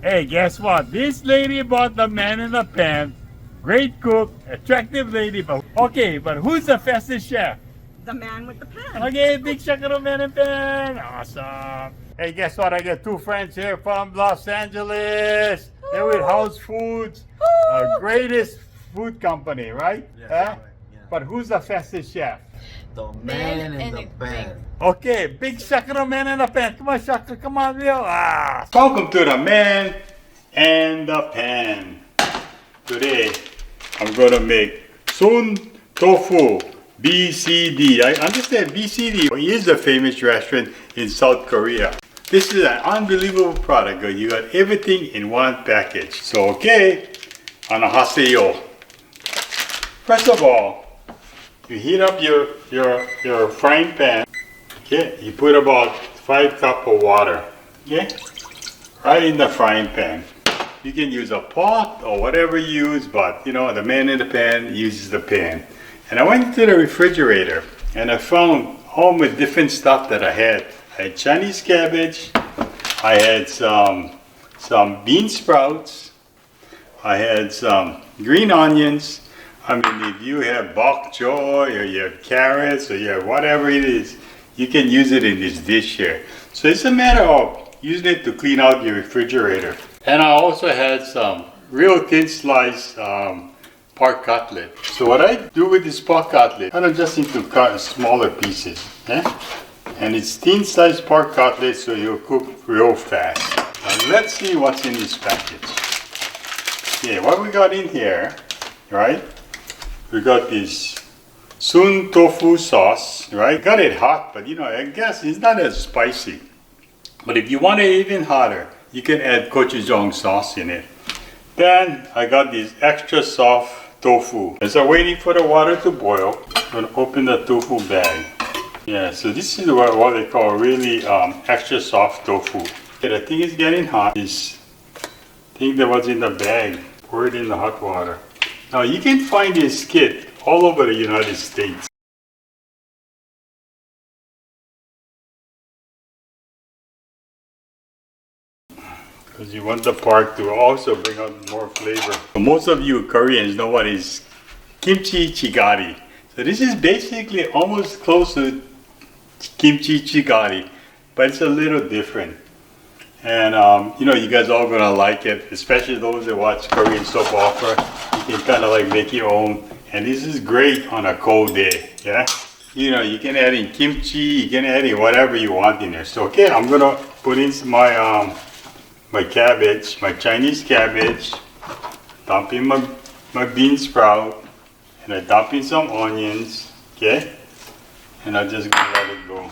Hey, guess what? This lady bought the man in the pan. Great cook, attractive lady, but okay, but who's the fastest chef? The man with the pen. Okay, big shakaro man in pan. Awesome. Hey, guess what? I got two friends here from Los Angeles. They're with House Foods, greatest food company, right? Yes, Huh? right, yeah. But who's the fastest chef? The man in the pan. Okay, big shakaro man in the pan. Come on, Shakra, come on, Leo. Welcome to the man and the pan. Today, I'm gonna make Sun Tofu BCD. I understand BCD is a famous restaurant in South Korea. This is an unbelievable product. You got everything in one package. So, okay, 안녕하세요. First of all, you heat up your frying pan. Okay, you put about 5 cups of water. Okay, right in the frying pan. You can use a pot or whatever you use, but you know, the man in the pan uses the pan. And I went to the refrigerator and I found all my different stuff that I had. I had Chinese cabbage, I had some bean sprouts, I had some green onions. I mean, if you have bok choy or you have carrots or you have whatever it is, you can use it in this dish here. So it's a matter of using it to clean out your refrigerator. And I also had some real thin sliced pork cutlet. So what I do with this pork cutlet, I don't just need to cut in smaller pieces. And it's thin sliced pork cutlet, so you'll cook real fast. Now let's see what's in this package. Okay, what we got in here, right? We got this Sun Tofu sauce, right? Got it hot, but you know, I guess it's not as spicy. But if you want it even hotter, you can add gochujang sauce in it. Then I got this extra soft tofu. As I'm waiting for the water to boil, I'm gonna open the tofu bag. Yeah, so this is what they call really extra soft tofu. Okay, the thing is getting hot. This thing that was in the bag, pour it in the hot water. Now you can find this kit all over the United States. Because you want the pork to also bring out more flavor. Most of you Koreans know what is kimchi jjigae. So this is basically almost close to kimchi jjigae, but it's a little different. And you know, you guys are all gonna like it, especially those that watch Korean soap opera. You can kind of like make your own, and this is great on a cold day. Yeah, you know, you can add in kimchi, you can add in whatever you want in there. So okay, I'm gonna put in my my cabbage, my Chinese cabbage, dump in my bean sprout, and I dump in some onions. Okay, and I just gonna let it go.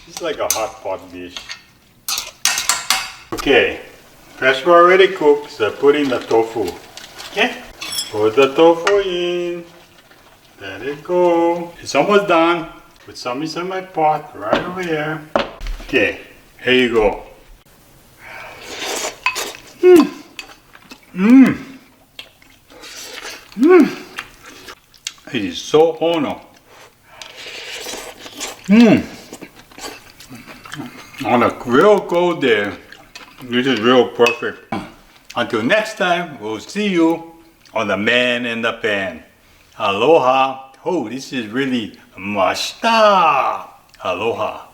It's like a hot pot dish. Okay, fresh already cooked, so I put in the tofu. Okay, put the tofu in, let it go. It's almost done. Put some in my pot right over here. Okay, here you go. It is so honor. On a real cold day, this is real perfect. Until next time, we'll see you on the man in the pan. Aloha. Oh, this is really mashita. Aloha.